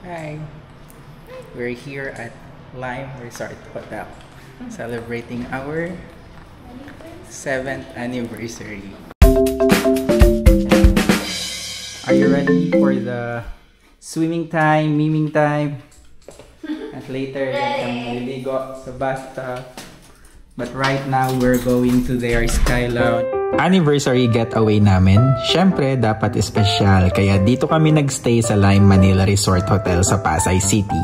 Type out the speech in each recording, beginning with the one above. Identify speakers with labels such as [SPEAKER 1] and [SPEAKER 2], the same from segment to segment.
[SPEAKER 1] Hi, we're here at Lime Resort Hotel celebrating our 7th anniversary. Are you ready for the swimming time, miming time? At later, kami liligo sa bathtub. But right now, we're going to their Sky Lounge. Anniversary getaway namin, syempre dapat espesyal, kaya dito kami nagstay sa Lime Manila Resort Hotel sa Pasay City.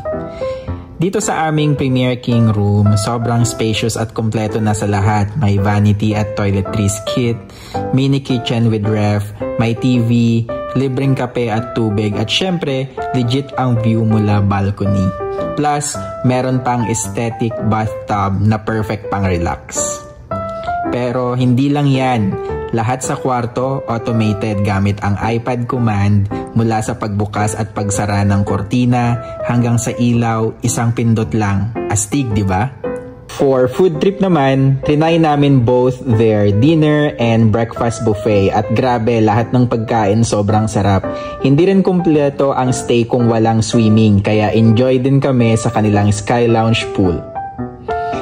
[SPEAKER 1] Dito sa aming Premier King Room, sobrang spacious at kompleto na sa lahat. May vanity at toiletries kit, mini kitchen with ref, may TV, libreng kape at tubig, at syempre, legit ang view mula balcony. Plus, meron pang aesthetic bathtub na perfect pang relax. Pero hindi lang yan, lahat sa kwarto automated gamit ang iPad command mula sa pagbukas at pagsara ng kortina hanggang sa ilaw, isang pindot lang. Astig, di ba? For food trip naman, trinay namin both their dinner and breakfast buffet at grabe, lahat ng pagkain sobrang sarap. Hindi rin kumpleto ang stay kung walang swimming, kaya enjoy din kami sa kanilang Sky Lounge pool.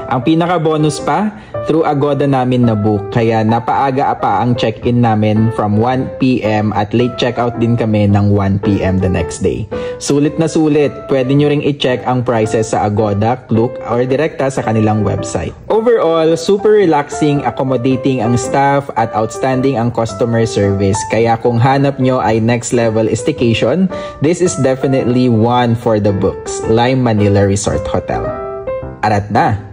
[SPEAKER 1] Ang pinaka-bonus pa, through Agoda namin na-book, kaya napaaga pa ang check-in namin from 1 PM at late check-out din kami ng 1 PM the next day. Sulit na sulit, pwede nyo ring i-check ang prices sa Agoda, Klook, or direkta sa kanilang website. Overall, super relaxing, accommodating ang staff at outstanding ang customer service. Kaya kung hanap nyo ay next level staycation, this is definitely one for the books. Lime Manila Resort Hotel. Arat na!